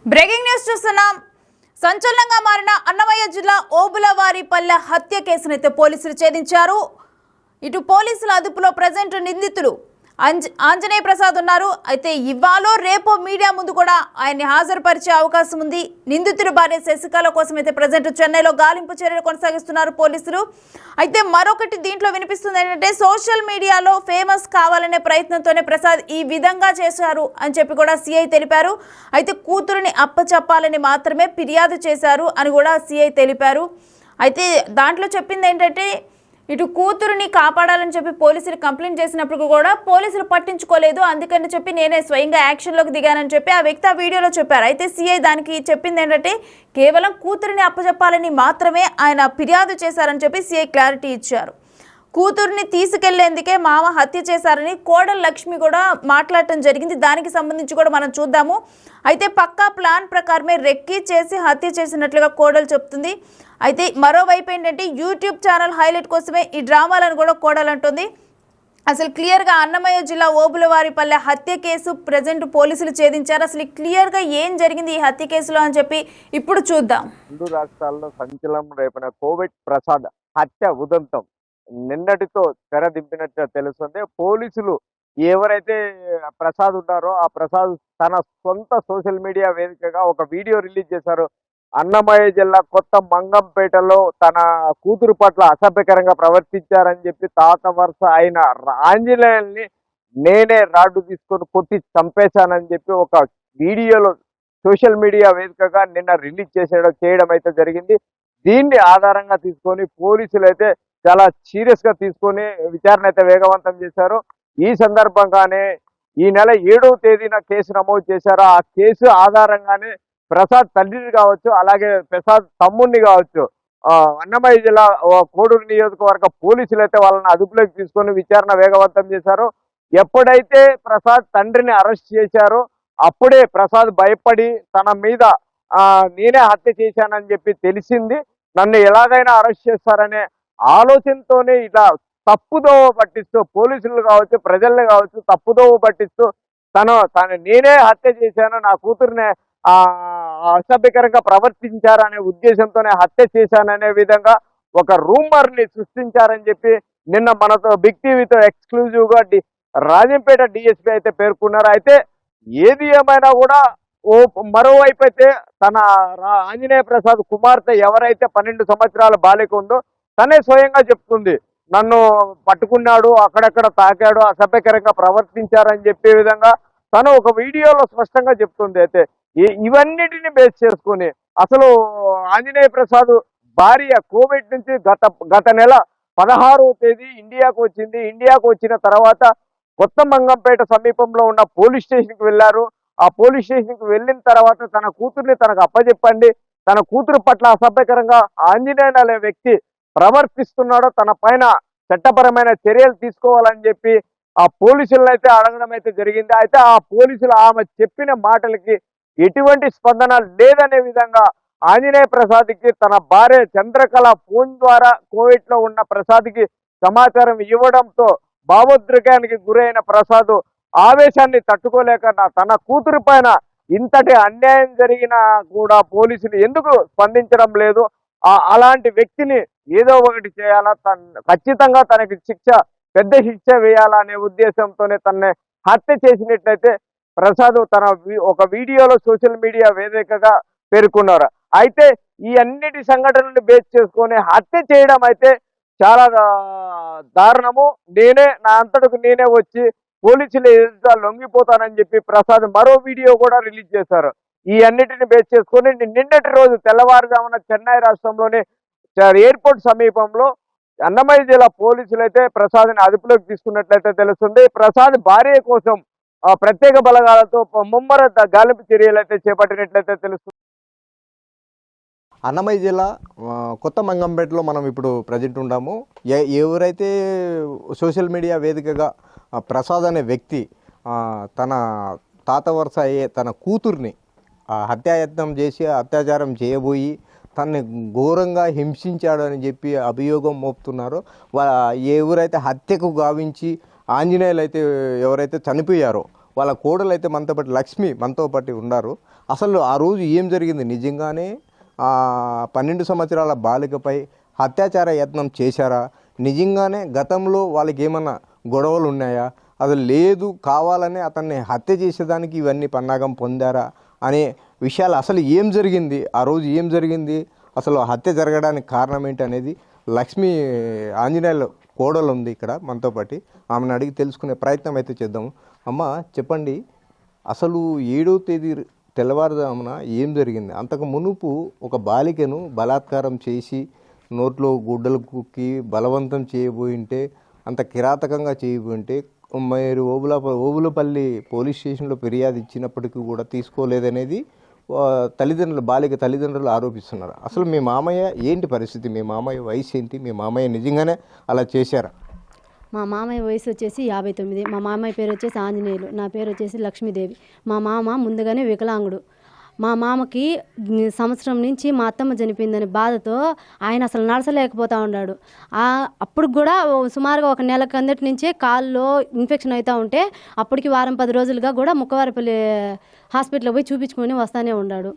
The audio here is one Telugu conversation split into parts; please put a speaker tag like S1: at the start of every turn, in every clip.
S1: బ్రేకింగ్ న్యూస్ చూస్తున్నాం. సంచలనంగా మారిన అన్నమయ్య జిల్లా ఓబులవారిపల్లె హత్య కేసునైతే పోలీసులు ఛేదించారు. ఇటు పోలీసుల అదుపులో ప్రజెంట్ నిందితులు ఆంజనేయ ప్రసాద్ ఉన్నారు. అయితే ఇవాళ రేపో మీడియా ముందు కూడా ఆయన్ని హాజరుపరిచే అవకాశం ఉంది. నిందితుడి భార్య శశికళ కోసం అయితే ప్రజెంట్ చెన్నైలో గాలింపు చర్యలు కొనసాగిస్తున్నారు పోలీసులు. అయితే మరొకటి దీంట్లో వినిపిస్తుంది ఏంటంటే, సోషల్ మీడియాలో ఫేమస్ కావాలనే ప్రయత్నంతోనే ప్రసాద్ ఈ విధంగా చేశారు అని చెప్పి కూడా సిఐ తెలిపారు. అయితే కూతురుని అప్పచెప్పాలని మాత్రమే ఫిర్యాదు చేశారు అని కూడా సిఐ తెలిపారు. అయితే దాంట్లో చెప్పింది ఏంటంటే, ఇటు కూతురుని కాపాడాలని చెప్పి పోలీసులు కంప్లైంట్ చేసినప్పుడు కూడా పోలీసులు పట్టించుకోలేదు, అందుకని చెప్పి నేనే స్వయంగా యాక్షన్లోకి దిగానని చెప్పి ఆ వ్యక్తి ఆ వీడియోలో చెప్పారు. అయితే సిఐ దానికి చెప్పింది ఏంటంటే, కేవలం కూతురిని అప్పచెప్పాలని మాత్రమే ఆయన ఫిర్యాదు చేశారని చెప్పి సిఐ క్లారిటీ ఇచ్చారు. కూతుర్ని తీసుకెళ్లేందుకే మామ హత్య చేశారని కోడలు లక్ష్మి కూడా మాట్లాడటం జరిగింది. దానికి సంబంధించి కూడా మనం చూద్దాము. అయితే పక్కా ప్లాన్ ప్రకారమే రెక్కి చేసి హత్య చేసినట్లుగా కోడలు చెప్తుంది. అయితే మరోవైపు ఏంటంటే, యూట్యూబ్ ఛానల్ హైలైట్ కోసమే ఈ డ్రామాలను కూడా కోడలు అంటుంది. అసలు క్లియర్గా అన్నమయ్య జిల్లా ఓబులవారిపల్లె హత్య కేసు ప్రజెంట్ పోలీసులు ఛేదించారు. అసలు క్లియర్గా ఏం జరిగింది ఈ హత్య కేసులో అని చెప్పి ఇప్పుడు చూద్దాం.
S2: రెండు రాష్ట్రాల్లో సంచలనం రేపిన కోవిడ్ ప్రసాద్ హత్య ఉదంతం నిన్నటితో తెరదింపినట్టు తెలుస్తుంది. పోలీసులు ఎవరైతే ప్రసాద్ ఉన్నారో ఆ ప్రసాద్ తన సొంత సోషల్ మీడియా వేదికగా ఒక వీడియో రిలీజ్ చేశారు. అన్నమయ్య జిల్లా కొత్త మంగంపేటలో తన కూతురు పట్ల అసభ్యకరంగా ప్రవర్తించారని చెప్పి తాత వరుస అయిన ఆంజనేయుల్ని నేనే రాడ్డు తీసుకొని కొట్టి చంపేశానని చెప్పి ఒక వీడియోలో సోషల్ మీడియా వేదికగా నిన్న రిలీజ్ చేయడం అయితే జరిగింది. దీన్ని ఆధారంగా తీసుకొని పోలీసులు అయితే చాలా సీరియస్ గా తీసుకొని విచారణ అయితే వేగవంతం చేశారు. ఈ సందర్భంగానే ఈ నెల 7వ తేదీన కేసు నమోదు చేశారు. ఆ కేసు ఆధారంగానే ప్రసాద్ తండ్రిని కావచ్చు, అలాగే ప్రసాద్ తమ్ముడిని కావచ్చు, అన్నమయ్య జిల్లా కోడూరు నియోజకవర్గ పోలీసులు అయితే వాళ్ళని అదుపులోకి తీసుకొని విచారణ వేగవంతం చేశారు. ఎప్పుడైతే ప్రసాద్ తండ్రిని అరెస్ట్ చేశారో అప్పుడే ప్రసాద్ భయపడి తన మీద నేనే హత్య చేశానని చెప్పి తెలిసింది, నన్ను ఎలాగైనా అరెస్ట్ చేస్తారనే ఆలోచనతోనే ఇలా తప్పుదోవ పట్టిస్తూ పోలీసులు కావచ్చు, ప్రజల్ని కావచ్చు తప్పుదోవ పట్టిస్తూ తను నేనే హత్య చేశాను, నా కూతురుని అసభ్యకరంగా ప్రవర్తించారనే ఉద్దేశంతోనే హత్య చేశాననే విధంగా ఒక రూమర్ ని సృష్టించారని చెప్పి నిన్న మనతో బిగ్ టీవీతో ఎక్స్క్లూజివ్ గా రాజంపేట డిఎస్పీ అయితే పేర్కొన్నారు. అయితే ఏది ఏమైనా కూడా మరోవైపు అయితే తన ఆంజనేయ ప్రసాద్ కుమార్తె ఎవరైతే 12 సంవత్సరాల బాలిక ఉందో తనే స్వయంగా చెప్తుంది, నన్ను పట్టుకున్నాడు, అక్కడక్కడ తాకాడు, అసభ్యకరంగా ప్రవర్తించారని చెప్పే విధంగా తను ఒక వీడియోలో స్పష్టంగా చెప్తుంది. అయితే ఇవన్నిటిని బేస్ చేసుకుని అసలు ఆంజనేయ ప్రసాద్ భార్య కోవిడ్ నుంచి గత నెల 16వ తేదీ ఇండియాకు వచ్చింది. ఇండియాకు వచ్చిన తర్వాత కొత్త మంగంపేట సమీపంలో ఉన్న పోలీస్ స్టేషన్కి వెళ్ళారు. ఆ పోలీస్ స్టేషన్కి వెళ్ళిన తర్వాత తన కూతుర్ని తనకు అప్పచెప్పండి, తన కూతురు పట్ల అసభ్యకరంగా ఆంజనేయులు అనే వ్యక్తి ప్రవర్తిస్తున్నాడో తన పైన చట్టపరమైన చర్యలు తీసుకోవాలని చెప్పి ఆ పోలీసులను అయితే అడగడం అయితే జరిగింది. అయితే ఆ పోలీసులు ఆమె చెప్పిన మాటలకి ఎటువంటి స్పందన లేదనే విధంగా ఆంజనేయ ప్రసాద్కి తన భార్య చంద్రకళ ఫోన్ ద్వారా కోవిడ్ లో ఉన్న ప్రసాద్కి సమాచారం ఇవ్వడంతో భావోద్రేకానికి గురైన ప్రసాద్ ఆవేశాన్ని తట్టుకోలేక తన కూతురు పైన ఇంతటి అన్యాయం జరిగినా కూడా పోలీసులు ఎందుకు స్పందించడం లేదు, అలాంటి వ్యక్తిని ఏదో ఒకటి చేయాలా, ఖచ్చితంగా తనకి పెద్ద శిక్ష వేయాలా అనే ఉద్దేశంతోనే తనని హత్య చేసినట్లయితే ప్రసాద్ తన ఒక వీడియోలో సోషల్ మీడియా వేదికగా పేర్కొన్నారు. అయితే ఈ అన్నిటి సంఘటనలను బేస్ చేసుకొని హత్య చేయడం అయితే చాలా దారుణము. నా అంతటకు నేనే వచ్చి పోలీసులు ఎదుట లొంగిపోతానని చెప్పి ప్రసాద్ మరో వీడియో కూడా రిలీజ్ చేశారు. ఈ అన్నిటిని బేస్ చేసుకొని నిన్నటి రోజు తెల్లవారుజామున చెన్నై రాష్ట్రంలోని ఎయిర్పోర్ట్ సమీపంలో అన్నమయ్య జిల్లా పోలీసులు అయితే ప్రసాద్ని అదుపులోకి తీసుకున్నట్లయితే తెలుస్తుంది. ప్రసాద్ భార్య కోసం ప్రత్యేక బలగాలతో ముమ్మర గాలింపు చర్యలు అయితే చేపట్టినట్లయితే తెలుస్తుంది.
S3: అన్నమయ్య జిల్లా కొత్త మంగంపేటలో మనం ఇప్పుడు ప్రజెంట్ ఉన్నాము. ఎవరైతే సోషల్ మీడియా వేదికగా ప్రసాద్ అనే వ్యక్తి తన తాత వరుస అయ్యే తన కూతుర్ని హత్యాయత్నం చేసి అత్యాచారం చేయబోయి తనని ఘోరంగా హింసించాడు అని చెప్పి అభియోగం మోపుతున్నారు. ఎవరైతే హత్యకు గావించి ఆంజనేయులు అయితే ఎవరైతే చనిపోయారో వాళ్ళ కోడలు అయితే మనతో పాటు లక్ష్మి మనతో పాటు ఉన్నారు. అసలు ఆ రోజు ఏం జరిగింది, నిజంగానే 12 సంవత్సరాల బాలికపై అత్యాచార యత్నం చేశారా, నిజంగానే గతంలో వాళ్ళకి ఏమన్నా గొడవలు ఉన్నాయా, అది లేదు కావాలనే అతన్ని హత్య చేసేదానికి ఇవన్నీ పన్నాగం పొందారా అనే విషయాలు, అసలు ఏం జరిగింది ఆ రోజు, ఏం జరిగింది, అసలు హత్య జరగడానికి కారణం ఏంటి అనేది లక్ష్మి ఆంజనేయుల కోడలు ఉంది ఇక్కడ మనతో పాటు, ఆమెను అడిగి తెలుసుకునే ప్రయత్నం అయితే చేద్దాము. అమ్మ చెప్పండి, అసలు 7వ తేదీ తెల్లవారుజామున ఏం జరిగింది? అంతకు మునుపు ఒక బాలికను బలాత్కారం చేసి నోట్లో గుడ్డలు కుక్కి బలవంతం చేయబోయింటే, అంత కిరాతకంగా చేయబోయింటే మీరు ఓబులపల్లి పోలీస్ స్టేషన్లో ఫిర్యాదు ఇచ్చినప్పటికీ కూడా తీసుకోలేదనేది బాలిక తల్లిదండ్రులు ఆరోపిస్తున్నారు. అసలు మీ మామయ్య ఏంటి పరిస్థితి, మీ మామయ్య వయసు ఏంటి, మీ మామయ్య నిజంగానే అలా చేశారా?
S4: మా మామయ్య వయసు వచ్చేసి 59. మా మామయ్య పేరు వచ్చేసి ఆంజనేయులు, నా పేరు వచ్చేసి లక్ష్మీదేవి. మా మామ ముందుగానే వికలాంగుడు. మా మామకి సంవత్సరం నుంచి మా అత్తమ్మ చనిపోయిందని బాధతో ఆయన అసలు నడచలేకపోతూ ఉన్నాడు. అప్పుడు కూడా సుమారుగా ఒక నెల కిందటి నుంచే కాల్లో ఇన్ఫెక్షన్ అవుతూ ఉంటే అప్పటికి వారం 10 రోజులుగా కూడా ముక్కవారపల్లి హాస్పిటల్కి పోయి చూపించుకొని వస్తూనే ఉన్నాడు.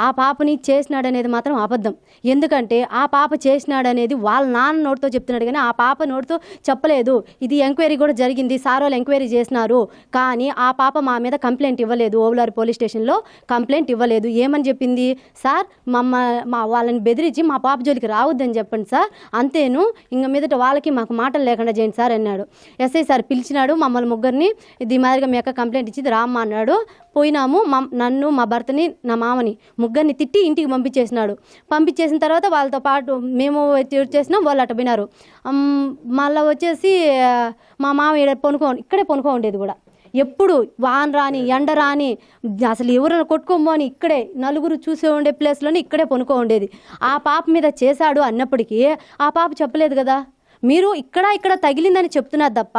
S4: ఆ పాపని చేసినాడనేది మాత్రం అబద్ధం. ఎందుకంటే ఆ పాప చేసినాడనేది వాళ్ళ నాన్న నోటితో చెప్తున్నాడు, కానీ ఆ పాప నోటితో చెప్పలేదు. ఇది ఎంక్వైరీ కూడా జరిగింది, సార్ వాళ్ళు ఎంక్వైరీ చేసినారు, కానీ ఆ పాప మా మీద కంప్లైంట్ ఇవ్వలేదు. ఓబులారి పోలీస్ స్టేషన్లో కంప్లైంట్ ఇవ్వలేదు. ఏమని చెప్పింది, సార్ మా వాళ్ళని బెదిరించి మా పాప జోలికి రావద్దని చెప్పండి సార్, అంతేను, ఇంక మీదట వాళ్ళకి మాకు మాటలు లేకుండా చేయండి సార్ అన్నాడు. ఎస్ఐ సార్ పిలిచినాడు మమ్మల్ని ముగ్గురిని, ఇది మాదిరిగా మీ అక్క కంప్లైంట్ ఇచ్చింది రామ్మా అన్నాడు. పోయినాము. నన్ను, మా భర్తని, నా మామని ముగ్గురిని తిట్టి ఇంటికి పంపించేసినాడు. పంపించేసిన తర్వాత వాళ్ళతో పాటు మేము చేసినాం, వాళ్ళు అట్ట పోయినారు. మళ్ళీ వచ్చేసి మా మామ ఇక్కడే పనుకో ఉండేది కూడా. ఎప్పుడు వాన రాని ఎండ రాని అసలు ఎవరైనా కొట్టుకోమని ఇక్కడే నలుగురు చూసే ఉండే ప్లేస్లోనే ఇక్కడే పనుకో ఉండేది. ఆ పాప మీద చేశాడు అన్నప్పటికీ ఆ పాప చెప్పలేదు కదా. మీరు ఇక్కడ తగిలిందని చెప్తున్నారు తప్ప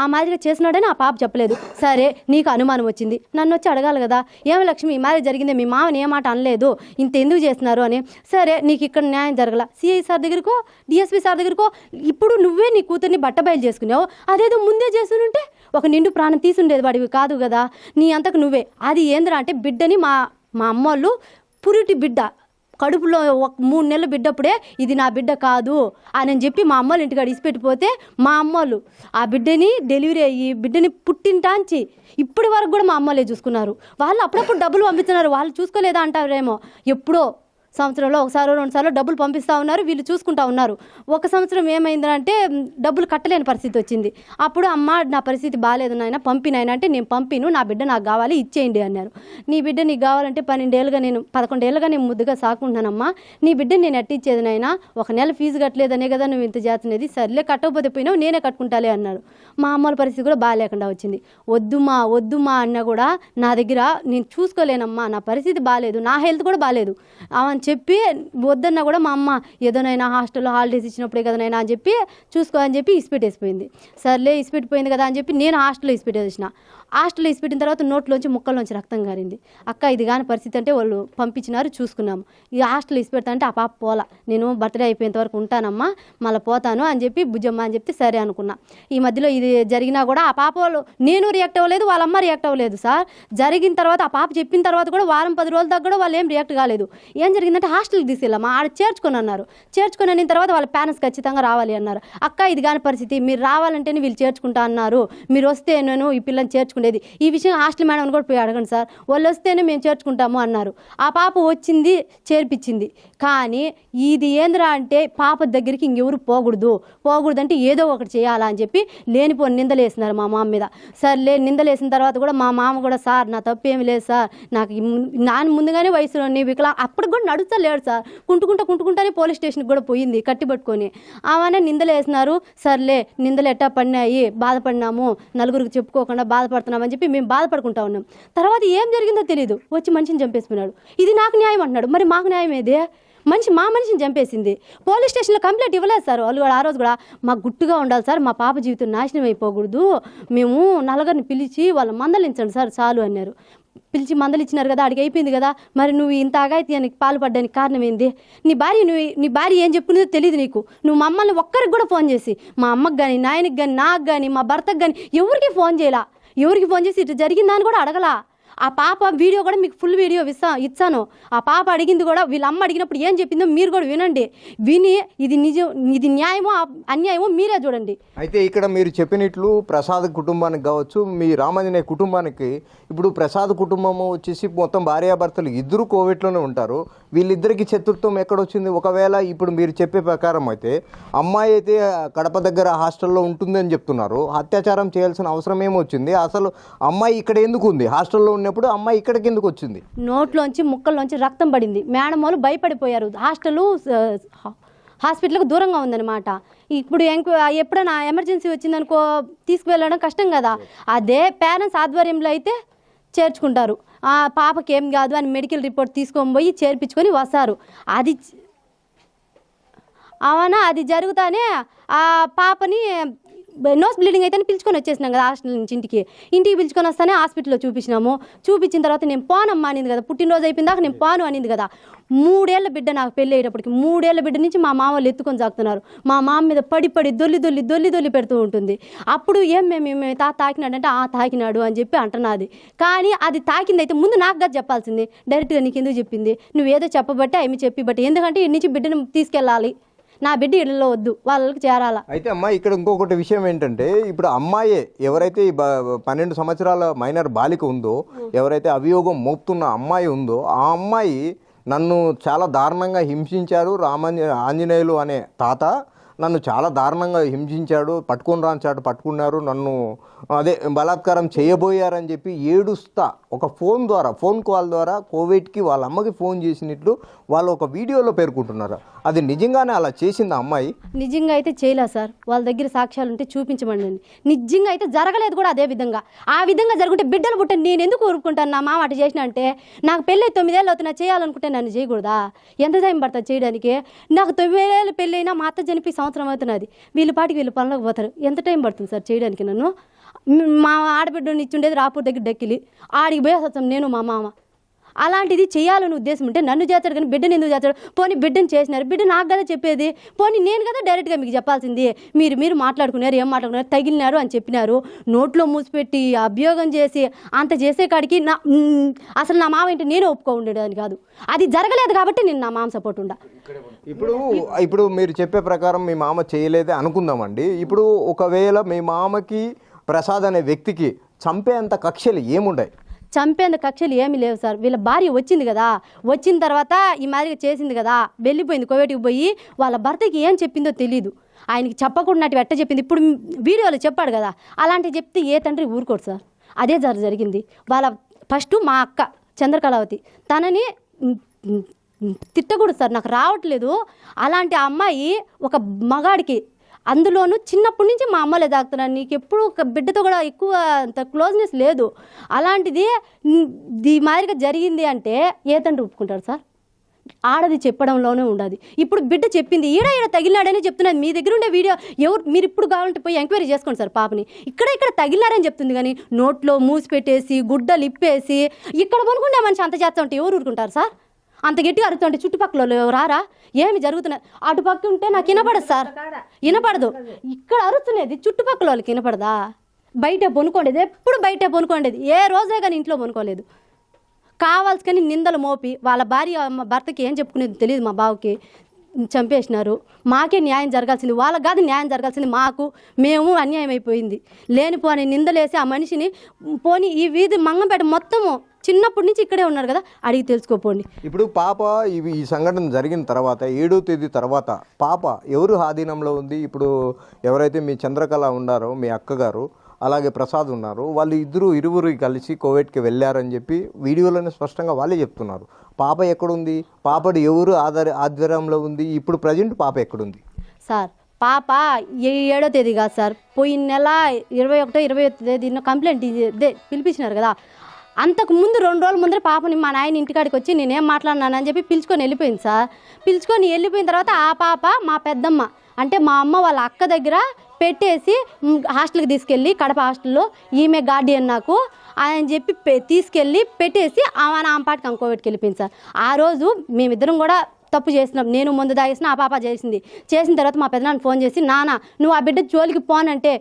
S4: ఆ మాదిరిగా చేసినాడని ఆ పాప చెప్పలేదు. సరే నీకు అనుమానం వచ్చింది, నన్ను వచ్చి అడగాలి కదా, ఏమి లక్ష్మి ఈ మాదిరి జరిగిందే, మీ మామని ఏ మాట అనలేదు, ఇంత ఎందుకు చేస్తున్నారు అని. సరే నీకు ఇక్కడ న్యాయం జరగల, సిఐ సార్ దగ్గరకో డిఎస్పీ సార్ దగ్గరకో, ఇప్పుడు నువ్వే నీ కూతుర్ని బట్టబయలు చేసుకున్నావు, అదేదో ముందే చేసుకుంటే ఒక నిండు ప్రాణం తీసుండేది వాడివి కాదు కదా. నీ అంతకు నువ్వే అది ఏంద్రా అంటే బిడ్డని మా అమ్మోళ్ళు పురిటి బిడ్డ కడుపులో 3 నెలల బిడ్డప్పుడే ఇది నా బిడ్డ కాదు అని చెప్పి మా అమ్మోళ్ళు ఇంటికాడ ఇసిపెట్టిపోతే మా అమ్మోళ్ళు ఆ బిడ్డని డెలివరీ అయ్యి బిడ్డని పుట్టింటాంచి ఇప్పటి వరకు కూడా మా అమ్మోళ్ళే చూసుకున్నారు. వాళ్ళు అప్పుడప్పుడు డబ్బులు పంపిస్తున్నారు, వాళ్ళు చూసుకోలేదా అంటారేమో. ఎప్పుడో సంవత్సరంలో ఒకసారి 2 సార్లు డబ్బులు పంపిస్తూ ఉన్నారు, వీళ్ళు చూసుకుంటూ ఉన్నారు. ఒక సంవత్సరం ఏమైందంటే డబ్బులు కట్టలేని పరిస్థితి వచ్చింది. అప్పుడు అమ్మ నా పరిస్థితి బాగాలేదు నాయన, పంపినాయన అంటే నేను పంపిను, నా బిడ్డ నాకు కావాలి ఇచ్చేయండి అన్నారు. నీ బిడ్డ నీకు కావాలంటే 11 ఏళ్ళుగా నేను ముద్దుగా సాకుంటున్నానమ్మా, నీ బిడ్డని నేను ఎట్టిచ్చేది నాయన, ఒక నెల ఫీజు కట్టలేదనే కదా నువ్వు ఇంత చేస్తున్నది, సర్లే కట్టకపోతే పోయినావు నేనే కట్టుకుంటాలే అన్నారు. మా అమ్మల పరిస్థితి కూడా బాగాలేకుండా వచ్చింది. వద్దుమా అన్నా కూడా నా దగ్గర నేను చూసుకోలేనమ్మా, నా పరిస్థితి బాగాలేదు, నా హెల్త్ కూడా బాగాలేదు అని చెప్పి వద్దన్నా కూడా మా అమ్మ ఏదోనైనా హాస్టల్లో హాలిడేస్ ఇచ్చినప్పుడే కదనైనా అని చెప్పి చూసుకో అని చెప్పి ఇసిపెట్టేసిపోయింది. సర్లే ఇసిపెట్టిపోయింది కదా అని చెప్పి నేను హాస్టల్లో ఇసిపెట్టేసిన. హాస్టల్లో ఇసిపెట్టిన తర్వాత నోట్లోంచి ముక్కల్లోంచి రక్తం గారింది. అక్క ఇది కాని పరిస్థితి అంటే వాళ్ళు పంపించినారు, చూసుకున్నాము. ఈ హాస్టల్లో ఇసిపెడతా అంటే ఆ పాప పోలా, నేను బర్త్డే అయిపోయేంత వరకు ఉంటానమ్మా మళ్ళీ పోతాను అని చెప్పి బుజ్జమ్మ అని చెప్తే సరే అనుకున్నా. ఈ మధ్యలో ఇది జరిగినా కూడా ఆ పాప వాళ్ళు నేను రియాక్ట్ అవ్వలేదు, వాళ్ళ అమ్మ రియాక్ట్ అవ్వలేదు సార్. జరిగిన తర్వాత ఆ పాప చెప్పిన తర్వాత కూడా వారం 10 రోజుల దాకా కూడా వాళ్ళు ఏం రియాక్ట్ కాలేదు. ఏం జరిగిందంటే హాస్టల్కి తీసుకెళ్ళామా, ఆడ చేర్చుకొని అన్నారు. చేర్చుకొని అయిన తర్వాత వాళ్ళ పేరెంట్స్ ఖచ్చితంగా రావాలి అన్నారు. అక్క ఇది కాని పరిస్థితి, మీరు రావాలంటేనే వీళ్ళు చేర్చుకుంటా అన్నారు, మీరు వస్తే నేను ఈ పిల్లని చేర్చుకునేది. ఈ విషయం హాస్టల్ మేడం కూడా పోయి అడగండి సార్, వాళ్ళు వస్తేనే మేము చేర్చుకుంటాము అన్నారు. ఆ పాప వచ్చింది, చేర్పించింది. కానీ ఇది ఏంద్రా అంటే పాప దగ్గరికి ఇంకెవరు పోకూడదంటే ఏదో ఒకటి చేయాలా అని చెప్పి లేనిపోని నిందలేసినారు మా మామ మీద. సర్లే నిందలేసిన తర్వాత కూడా మా మామ కూడా సార్ నా తప్పు ఏమి లేదు సార్, నాకు నాన్న ముందుగానే వయసులో అప్పుడు కూడా నడుస్తలేడు సార్, కుంటుకుంటానే పోలీస్ స్టేషన్కి కూడా పోయింది కట్టిపట్టుకొని. ఆమెనే నిందలు వేసినారు. సర్లే నిందలు ఎట్టా పడినాయి, బాధపడినాము, నలుగురికి చెప్పుకోకుండా బాధపడుతున్నామని చెప్పి మేము బాధపడుకుంటా ఉన్నాం. తర్వాత ఏం జరిగిందో తెలియదు, వచ్చి మనిషిని చంపేసుకున్నాడు. ఇది నాకు న్యాయం అంటున్నాడు, మరి మాకు న్యాయం ఏదే? మా మనిషిని చంపేసింది. పోలీస్ స్టేషన్లో కంప్లైంట్ ఇవ్వలేదు సార్ వాళ్ళు కూడా. ఆ రోజు కూడా మాకు గుట్టుగా ఉండాలి సార్, మా పాప జీవితం నాశనం అయిపోకూడదు, మేము నలుగురిని పిలిచి వాళ్ళు మందలించండి సార్ చాలు అన్నారు. పిలిచి మందలు ఇచ్చినారు కదా, అడిగి అయిపోయింది కదా, మరి నువ్వు ఇంత అఘాయిత్యానికి పాల్పడ్డానికి కారణం ఏంది? నీ భార్య ఏం చెప్పుకునేదో తెలియదు నీకు. నువ్వు మమ్మల్ని ఒక్కరికి కూడా ఫోన్ చేసి, మా అమ్మకి కానీ నాయనకి కానీ నాకు కానీ మా భర్తకు కానీ ఎవరికి ఫోన్ చేయాల. ఎవరికి ఫోన్ చేసి ఇటు జరిగిందని కూడా అడగలా. ఆ పాప వీడియో కూడా మీకు ఫుల్ వీడియో ఇచ్చాను. ఆ పాప అడిగింది కూడా వీళ్ళ అమ్మ అడిగినప్పుడు ఏం చెప్పిందో మీరు కూడా వినండి. విని ఇది నిజం, ఇది న్యాయమో అన్యాయమో మీరే చూడండి.
S3: అయితే ఇక్కడ మీరు చెప్పినట్లు ప్రసాద్ కుటుంబానికి కావచ్చు, మీ రామాంజనేయ కుటుంబానికి, ఇప్పుడు ప్రసాద్ కుటుంబము వచ్చేసి మొత్తం భార్యాభర్తలు ఇద్దరు కోవిడ్లోనే ఉంటారు. వీళ్ళిద్దరికి చతుర్థం ఎక్కడొచ్చింది? ఒకవేళ ఇప్పుడు మీరు చెప్పే ప్రకారం అయితే అమ్మాయి అయితే కడప దగ్గర హాస్టల్లో ఉంటుందని చెప్తున్నారు. అత్యాచారం చేయాల్సిన అవసరం ఏమొచ్చింది? అసలు అమ్మాయి ఇక్కడ ఎందుకు ఉంది? హాస్టల్లో ఉన్నప్పుడు అమ్మాయి ఇక్కడికి ఎందుకు వచ్చింది?
S4: నోట్లోంచి ముక్కల్లోంచి రక్తం పడింది. మేడం వాళ్ళు భయపడిపోయారు. హాస్పిటల్కి దూరంగా ఉందన్నమాట. ఇప్పుడు ఎప్పుడైనా ఎమర్జెన్సీ వచ్చిందనుకో తీసుకువెళ్ళడం కష్టం కదా. అదే పేరెంట్స్ ఆధ్వర్యంలో అయితే చేర్చుకుంటారు. ఆ పాపకి ఏం కాదు అని మెడికల్ రిపోర్ట్ తీసుకొని పోయి చేర్పించుకొని వస్తారు. అది జరుగుతానే ఆ పాపని నోస్ బ్లీడింగ్ అయితే పిలుచుకొని వచ్చేసినాం కదా హాస్టల్ నుంచి. ఇంటికి పిలుచుకొని వస్తానే హాస్పిటల్లో చూపించిన తర్వాత నేను పోనమ్మా అనింది కదా, పుట్టినరోజు అయిపోయిన దాకా నేను పోను అనింది కదా. 3 ఏళ్ల బిడ్డ నాకు పెళ్ళి అయ్యేటప్పటికి 3 ఏళ్ల బిడ్డ నుంచి మా మామ వాళ్ళు ఎత్తుకొని సాగుతున్నారు. మా మామ మీద పడి దొల్లి పెడుతూ ఉంటుంది. అప్పుడు మేము తాకినాడంటే తాకినాడు అని చెప్పి అంటున్నది. కానీ అది తాకింది అయితే ముందు నాకు కదా చెప్పాల్సింది. డైరెక్ట్గా నీకు ఎందుకు చెప్పింది? నువ్వేదో చెప్పబట్టే ఆమె చెప్పి ఎందుకంటే ఇటు నుంచి బిడ్డను తీసుకెళ్ళాలి, నా బిడ్డ ఇళ్ళలో వద్దు, వాళ్ళకి చేరాల.
S3: అయితే అమ్మ ఇక్కడ ఇంకొకటి విషయం ఏంటంటే, ఇప్పుడు అమ్మాయే ఎవరైతే 12 సంవత్సరాల మైనర్ బాలిక ఉందో, ఎవరైతే అభియోగం మోపుతున్న అమ్మాయి ఉందో, ఆ అమ్మాయి నన్ను చాలా దారుణంగా హింసించారు, ఆంజనేయులు అనే తాత నన్ను చాలా దారుణంగా హింసించాడు, పట్టుకున్నారు, నన్ను బలాత్కారం చేయబోయారని చెప్పి ఏడుస్తా ఒక ఫోన్ కాల్ ద్వారా కోవిడ్కి వాళ్ళ అమ్మకి ఫోన్ చేసినట్లు వాళ్ళు ఒక వీడియోలో పేర్కొంటున్నారు. అది నిజంగానే అలా చేసింది అమ్మాయి?
S4: నిజంగా అయితే చేయలేదు సార్. వాళ్ళ దగ్గర సాక్ష్యాలు ఉంటే చూపించమండి. నిజంగా అయితే జరగలేదు కూడా అదే విధంగా. ఆ విధంగా జరుగుంటే బిడ్డలు పుట్టాను నేను ఎందుకు ఊరుకుంటాను? నా మామ అటు చేసిన అంటే నాకు పెళ్ళి 9 ఏళ్ళు అవుతున్నా, చేయాలనుకుంటే నన్ను చేయకూడదా? ఎంత టైం పడుతుంది చేయడానికి? నాకు 9 ఏళ్ళు పెళ్ళి అయినా మా అత్త చనిపోయి సంవత్సరం అవుతున్నది. వీళ్ళ పనులకు పోతారు. ఎంత టైం పడుతుంది సార్ చేయడానికి? నన్ను మా ఆడబిడ్డని ఇచ్చుండేది రాపూర్ దగ్గర డక్కిలి, ఆడికి పోయి వస్తాం నేను మా మామ. అలాంటిది చేయాలని ఉద్దేశం ఉంటే నన్ను చేస్తాడు కానీ బిడ్డను ఎందుకు చేస్తాడు? పోనీ బిడ్డను చేసినారు, బిడ్డ నాకు కదా చెప్పేది. పోనీ నేను కదా డైరెక్ట్గా మీకు చెప్పాల్సింది. మీరు మాట్లాడుకున్నారు, ఏం మాట్లాడుకున్నారు, తగిలినారు అని చెప్పినారు. నోట్లో మూసిపెట్టి అభియోగం చేసి అంత చేసే కాడికి అసలు నా మామ ఏంటి నేనే ఒప్పుకో ఉండేదాన్ని కాదు. అది జరగలేదు కాబట్టి నేను నా మామ సపోర్ట్ ఉండా.
S3: ఇప్పుడు మీరు చెప్పే ప్రకారం మీ మామ చేయలేదే అనుకుందామండి. ఇప్పుడు ఒకవేళ మీ మామకి ప్రసాద్ అనే వ్యక్తికి చంపేంత కక్షలు ఏముంటాయి?
S4: చంపేంత కక్షలు ఏమీ లేవు సార్. వీళ్ళ భార్య వచ్చింది కదా, వచ్చిన తర్వాత ఈ మాదిరిగా చేసింది కదా, వెళ్ళిపోయింది కోవిడ్కి పోయి. వాళ్ళ భర్తకి ఏం చెప్పిందో తెలీదు. ఆయనకి చెప్పకుండా ఎట్ట చెప్పింది. ఇప్పుడు వీడియోలో చెప్పాడు కదా, అలాంటివి చెప్తే ఏ తండ్రి ఊరుకోడు సార్. అదే జరిగింది. వాళ్ళ ఫస్ట్ మా అక్క చంద్రకళావతి తనని తిట్టకూడదు సార్, నాకు రావట్లేదు. అలాంటి అమ్మాయి ఒక మగాడికి, అందులోనూ చిన్నప్పటి నుంచి మా అమ్మలే తాగుతున్నాను, నీకు ఎప్పుడు ఒక బిడ్డతో కూడా ఎక్కువ అంత క్లోజ్నెస్ లేదు. అలాంటిది ఈ మాదిరిగా జరిగింది అంటే ఏ తండ్రి ఒప్పుకుంటారు సార్? ఆడది చెప్పడంలోనే ఉండదు. ఇప్పుడు బిడ్డ చెప్పింది, ఈడ తగిలినాడని చెప్తున్నది. మీ దగ్గర ఉండే వీడియో మీరు ఇప్పుడు కావాలంటే పోయి ఎంక్వైరీ చేసుకోండి సార్. పాపని ఇక్కడ తగిలినారని చెప్తుంది కానీ నోట్లో మూసి పెట్టేసి గుడ్డలు ఇప్పేసి ఇక్కడ కొనుక్కుండే మనిషి అంత చేస్తా ఉంటే ఎవరు ఊరుకుంటారు సార్? అంత గట్టిగా అరుతుంటే చుట్టుపక్కల రారా? ఏమి జరుగుతున్నాయి? అటుపక్క ఉంటే నాకు వినపడదు సార్, వినపడదు. ఇక్కడ అరుతున్నది చుట్టుపక్కల వాళ్ళకి వినపడదా? బయట పొనుకోండేది, ఎప్పుడు బయట పొనుకోండేది, ఏ రోజే కానీ ఇంట్లో పొనుకోలేదు. కావాల్సి కానీ నిందలు మోపి వాళ్ళ భర్తకి ఏం చెప్పుకునేది తెలియదు. మా బావకి చంపేసినారు. మాకే న్యాయం జరగాల్సింది, వాళ్ళకి కాదు న్యాయం జరగాల్సింది మాకు. మేము అన్యాయం అయిపోయింది. లేనిపోని నిందలేసి ఆ మనిషిని పోని ఈ వీధి మంగంపేట మొత్తము చిన్నప్పటి నుంచి ఇక్కడే ఉన్నారు కదా, అడిగి తెలుసుకోపోండి.
S3: ఇప్పుడు పాప ఈ సంఘటన జరిగిన తర్వాత 7వ తేదీ తర్వాత పాప ఎవరు ఆధీనంలో ఉంది? ఇప్పుడు ఎవరైతే మీ చంద్రకళ ఉన్నారో మీ అక్కగారు, అలాగే ప్రసాద్ ఉన్నారు, వాళ్ళు ఇరువురు కలిసి కోవిడ్కి వెళ్ళారని చెప్పి వీడియోలోనే స్పష్టంగా వాళ్ళే చెప్తున్నారు. పాప ఎక్కడుంది? పాపడు ఎవరు ఆధ్వర్యంలో ఉంది? ఇప్పుడు ప్రజెంట్ పాప ఎక్కడుంది
S4: సార్? పాప 7వ తేదీ కాదు సార్, పోయిన నెల 21, 20వ తేదీన కంప్లైంట్ పిలిపించినారు కదా. అంతకు ముందు 2 రోజుల ముందరే పాపని మా నాయన ఇంటికాడికి వచ్చి నేనేం మాట్లాడినానని చెప్పి పిలుచుకొని వెళ్ళిపోయింది సార్. పిలుచుకొని వెళ్ళిపోయిన తర్వాత ఆ పాప మా పెద్దమ్మ అంటే మా అమ్మ వాళ్ళ అక్క దగ్గర పెట్టేసి హాస్టల్కి తీసుకెళ్ళి, కడప హాస్టల్లో ఈమె గార్డియన్ నాకు అని చెప్పి తీసుకెళ్ళి పెట్టేసి ఆమె పాటికి కోవిడ్కి వెళ్ళిపోయింది సార్. ఆ రోజు మేమిద్దరం కూడా తప్పు చేసినాం, నేను ముందు తాగేసిన, ఆ పాప చేసిన తర్వాత మా పెదనాన్న ఫోన్ చేసి, నాన్న నువ్వు ఆ బిడ్డ జోలికి పోనంటే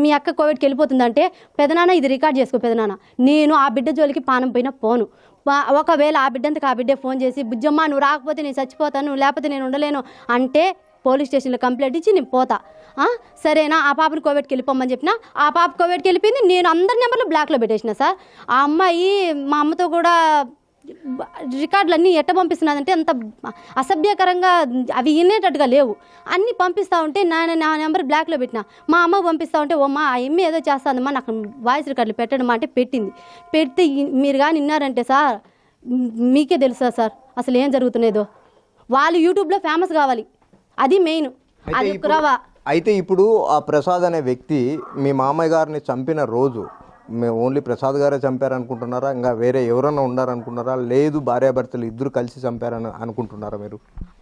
S4: మీ అక్క కోవిడ్కి వెళ్ళిపోతుందంటే, పెదనాన్న ఇది రికార్డ్ చేసుకో పెదనాన్న, నేను ఆ బిడ్డ జోలికి పానం పోయినా పోను. ఒకవేళ ఆ బిడ్డంతకు ఆ బిడ్డే ఫోన్ చేసి, బుజ్జమ్మ నువ్వు రాకపోతే నేను చచ్చిపోతాను, లేకపోతే నేను ఉండలేను అంటే పోలీస్ స్టేషన్లో కంప్లైంట్ ఇచ్చి నేను పోతా, సరేనా? ఆ పాపను కోవిడ్కి వెళ్ళిపోమని చెప్పిన, ఆ పాప కోవిడ్కి వెళ్ళిపోయింది. నేను అందరి నెంబర్లు బ్లాక్లో పెట్టేసిన సార్. ఆ అమ్మాయి మా అమ్మతో కూడా రికార్డులన్నీ ఎట్ట పంపిస్తున్నదంటే అంత అసభ్యకరంగా అవి వినేటట్టుగా లేవు. అన్నీ పంపిస్తూ ఉంటే నా నెంబర్ బ్లాక్లో పెట్టిన, మా అమ్మకు పంపిస్తూ ఉంటే, ఓ మా ఆ ఎమ్మె ఏదో చేస్తుందమ్మా నాకు వాయిస్ రికార్డులు పెట్టడమా అంటే పెట్టింది. పెడితే మీరు కానీ విన్నారంటే సార్ మీకే తెలుసా సార్ అసలు ఏం జరుగుతున్నదో. వాళ్ళు యూట్యూబ్లో ఫేమస్ కావాలి, అది మెయిన్. అది
S3: అయితే ఇప్పుడు ఆ ప్రసాద్ అనే వ్యక్తి మీ మామయ్య గారిని చంపిన రోజు ఓన్లీ ప్రసాద్ గారే చంపారనుకుంటున్నారా, ఇంకా వేరే ఎవరన్నా ఉన్నారనుకున్నారా, లేదు భార్యాభర్తలు ఇద్దరు కలిసి చంపారని అనుకుంటున్నారా మీరు?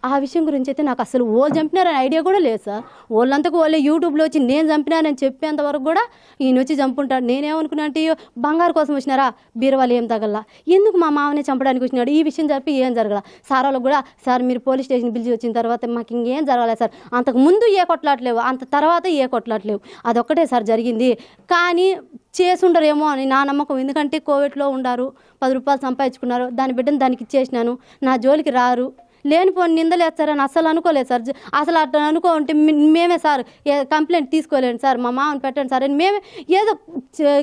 S4: ఆ విషయం గురించి అయితే నాకు అసలు వాళ్ళు చంపినారని ఐడియా కూడా లేదు సార్. వాళ్ళంతకు వాళ్ళే యూట్యూబ్లో వచ్చి నేను చంపినానని చెప్పేంత వరకు కూడా ఈయన వచ్చి చంపుంటాడు. నేనేమనుకున్నా అంటే బంగారు కోసం వచ్చినారా, బీరవాళ్ళు ఏం తగల, ఎందుకు మా మామని చంపడానికి వచ్చినాడు, ఈ విషయం చెప్పి ఏం జరగల. సార్ వాళ్ళకు కూడా, సార్ మీరు పోలీస్ స్టేషన్ పిలిచి వచ్చిన తర్వాత మాకు ఇంకేం జరగలేదు సార్, అంతకు ముందు ఏ కొట్లాట్లేవు, అంత తర్వాత ఏ కొట్లాట్లేవు, అదొక్కటే సార్ జరిగింది. కానీ చేసుండరేమో అని నా నమ్మకం. ఎందుకంటే కోవిడ్లో ఉండారు, 10 రూపాయలు సంపాదించుకున్నారు, దాని బిడ్డను దానికి ఇచ్చేసినాను, నా జోలికి రారు, లేనిపోని నిందలేస్తారని అసలు అనుకోలేదు సార్. అసలు అట్లా అనుకోంటే మేమే సార్ కంప్లైంట్ తీసుకోలేండి సార్, మా మామని పెట్టండి సార్ అని మేమే ఏదో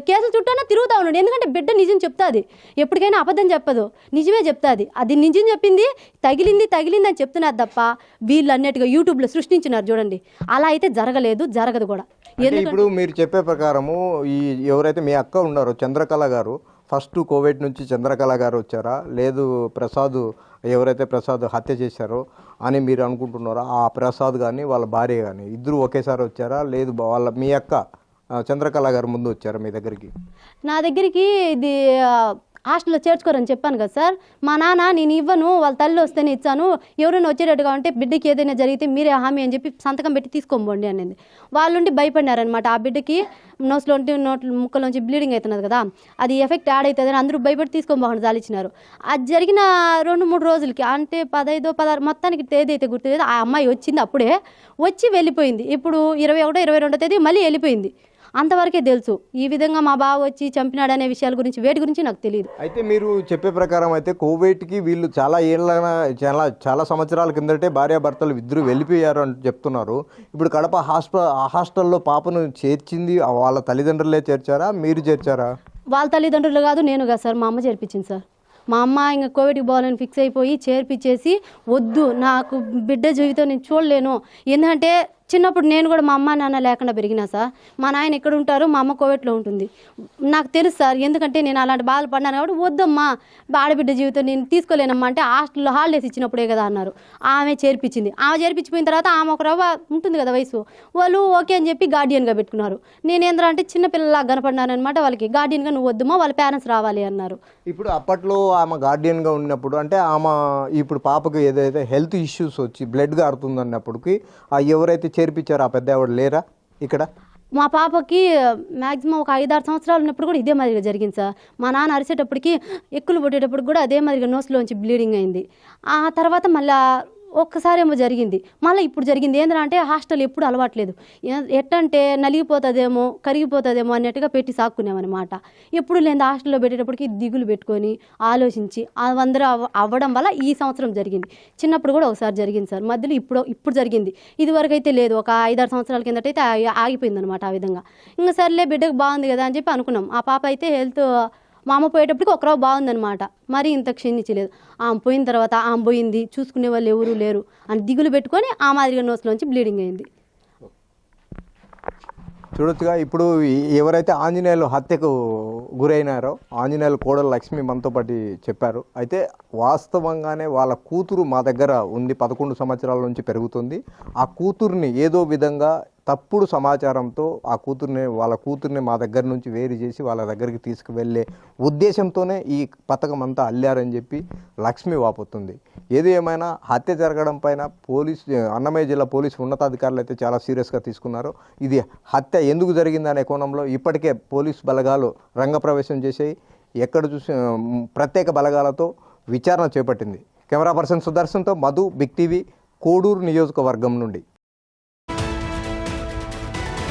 S4: కేసుల చుట్టూనే తిరుగుతూ ఉన్నాడు. ఎందుకంటే బిడ్డ నిజం చెప్తుంది, ఎప్పటికైనా అబద్ధం చెప్పదు, నిజమే చెప్తుంది. అది నిజం చెప్పింది, తగిలింది అని చెప్తున్నారు తప్ప వీళ్ళు అన్నట్టుగా యూట్యూబ్లో సృష్టించినారు చూడండి, అలా అయితే జరగలేదు, జరగదు కూడా.
S3: ఇప్పుడు మీరు చెప్పే ప్రకారము ఈ ఎవరైతే మీ అక్క ఉన్నారో చంద్రకళ గారు, ఫస్ట్ కోవిడ్ నుంచి చంద్రకళ గారు వచ్చారా, లేదు ప్రసాద్ ఎవరైతే ప్రసాద్ హత్య చేశారో అని మీరు అనుకుంటున్నారా? ఆ ప్రసాద్ కానీ వాళ్ళ భార్య కానీ ఇద్దరు ఒకేసారి వచ్చారా, లేదు మీ అక్క చంద్రకళ గారు ముందు వచ్చారా మీ దగ్గరికి?
S4: నా దగ్గరికి ఇది హాస్టల్లో చేర్చుకోరని చెప్పాను కదా సార్. మా నాన్న నేను ఇవ్వను, వాళ్ళ తల్లి వస్తేనే ఇచ్చాను, ఎవరైనా వచ్చేటట్టుగా ఉంటే బిడ్డకి ఏదైనా జరిగితే మీరే హామీ అని చెప్పి సంతకం పెట్టి తీసుకోండి అనేది. వాళ్ళుండి భయపడినారనమాట. ఆ బిడ్డకి ముక్కలోంచి బ్లీడింగ్ అవుతున్నది కదా, అది ఎఫెక్ట్ యాడ్ అవుతుంది అని అందరూ భయపడి తీసుకోబోకుండా జాలిచ్చినారు. అది జరిగిన 2-3 రోజులకి అంటే 15, 16 మొత్తానికి తేదీ అయితే గుర్తులేదు, ఆ అమ్మాయి వచ్చింది, అప్పుడే వచ్చి వెళ్ళిపోయింది. ఇప్పుడు 21, 22 తేదీ మళ్ళీ వెళ్ళిపోయింది. అంతవరకే తెలుసు. ఈ విధంగా మా బావ వచ్చి చంపినాడనే విషయాల గురించి వేటి గురించి నాకు తెలియదు.
S3: అయితే మీరు చెప్పే ప్రకారం అయితే కోవిడ్కి వీళ్ళు చాలా సంవత్సరాల కిందటే భార్యాభర్తలు ఇద్దరు వెళ్ళిపోయారు అని చెప్తున్నారు. ఇప్పుడు కడప హాస్టల్లో పాపను చేర్చింది వాళ్ళ తల్లిదండ్రులే చేర్చారా, మీరు చేర్చారా?
S4: వాళ్ళ తల్లిదండ్రులు కాదు, నేను కాదు సార్, మా అమ్మ చేర్పించింది సార్. మా అమ్మ ఇంకా కోవిడ్కి పోవాలని ఫిక్స్ అయిపోయి చేర్పించేసి, వద్దు నాకు బిడ్డ జీవితం నేను చూడలేను, ఎందుకంటే చిన్నప్పుడు నేను కూడా మా అమ్మ నాన్న లేకుండా పెరిగినా సార్. మా నాయన ఎక్కడ ఉంటారు, మా అమ్మ కోవిడ్లో ఉంటుంది, నాకు తెలుసు సార్. ఎందుకంటే నేను అలాంటి బాధలు పడినాను కాబట్టి, వద్దమ్మా ఆడబిడ్డ జీవితం నేను తీసుకోలేనమ్మా అంటే హాస్టల్లో హాలిడేస్ ఇచ్చినప్పుడే కదా అన్నారు. ఆమె చేర్పించింది. ఆమె చేర్పించిపోయిన తర్వాత ఆమె ఒక రవ్వ ఉంటుంది కదా వయసు, వాళ్ళు ఓకే అని చెప్పి గార్డియన్గా పెట్టుకున్నారు. నేనేంద్రా అంటే చిన్నపిల్లలాగా కనపడినాను అనమాట. వాళ్ళకి గార్డియన్గా నువ్వు వద్దమ్మా, వాళ్ళ పేరెంట్స్ రావాలి అన్నారు.
S3: ఇప్పుడు అప్పట్లో ఆమె గార్డియన్గా ఉన్నప్పుడు అంటే ఆమె ఇప్పుడు పాపకు ఏదైతే హెల్త్ ఇష్యూస్ వచ్చి బ్లడ్ గారుతుంది అన్నప్పటికీ ఎవరైతే చేర్పించారు ఆ పెద్ద ఆవిడ లేరా ఇక్కడ?
S4: మా పాపకి మ్యాక్సిమం ఒక 5-6 సంవత్సరాలు ఉన్నప్పుడు కూడా ఇదే మాదిరిగా జరిగింది సార్. మా నాన్న అరిసేటప్పటికి ఎక్కులు పుట్టేటప్పుడు కూడా అదే మాదిరిగా నోస్లోంచి బ్లీడింగ్ అయింది. ఆ తర్వాత మళ్ళీ ఒక్కసారి ఏమో జరిగింది, మళ్ళీ ఇప్పుడు జరిగింది. ఏంటంటే హాస్టల్ ఎప్పుడు అలవాట్లేదు, ఎట్టంటే నలిగిపోతుందేమో కరిగిపోతుందేమో అన్నట్టుగా పెట్టి సాక్కునేమన్నమాట. ఎప్పుడు లేదు హాస్టల్లో పెట్టేటప్పటికి దిగులు పెట్టుకొని ఆలోచించి అవందరూ అవ్వడం వల్ల ఈ సంవత్సరం జరిగింది. చిన్నప్పుడు కూడా ఒకసారి జరిగింది సార్, మధ్యలో ఇప్పుడు జరిగింది. ఇదివరకు అయితే లేదు, ఒక 5-6 సంవత్సరాల కిందటైతే ఆగిపోయిందనమాట. ఆ విధంగా ఇంకా సర్లే బిడ్డకు బాగుంది కదా అని చెప్పి అనుకున్నాం. ఆ పాప అయితే హెల్త్ మా అమ్మ పోయేటప్పటికి ఒకరోజు బాగుందనమాట, మరి ఇంత క్షీణించలేదు. ఆమె పోయిన తర్వాత ఆమె పోయింది, చూసుకునే వాళ్ళు ఎవరూ లేరు అని దిగులు పెట్టుకొని ఆ మాదిరిగా నోస్లోంచి బ్లీడింగ్ అయింది.
S3: చూడొచ్చుగా ఇప్పుడు ఎవరైతే ఆంజనేయులు హత్యకు గురైనారో ఆంజనేయులు కోడలు లక్ష్మి మనతో పాటు చెప్పారు. అయితే వాస్తవంగానే వాళ్ళ కూతురు మా దగ్గర ఉంది, 11 సంవత్సరాల నుంచి పెరుగుతుంది. ఆ కూతుర్ని ఏదో విధంగా తప్పుడు సమాచారంతో వాళ్ళ కూతుర్ని మా దగ్గర నుంచి వేరు చేసి వాళ్ళ దగ్గరికి తీసుకువెళ్ళే ఉద్దేశంతోనే ఈ పథకం అంతా అల్లారని చెప్పి లక్ష్మి వాపోతుంది. ఏది ఏమైనా హత్య జరగడం పైన అన్నమయ్య జిల్లా పోలీసు ఉన్నతాధికారులు అయితే చాలా సీరియస్గా తీసుకున్నారు. ఇది హత్య ఎందుకు జరిగిందనే కోణంలో ఇప్పటికే పోలీసు బలగాలు రంగప్రవేశం చేసి ఎక్కడ చూసి ప్రత్యేక బలగాలతో విచారణ చేపట్టింది. కెమెరా పర్సన్ సుదర్శన్తో మధు, బిగ్ టీవీ, కోడూరు నియోజకవర్గం నుండి.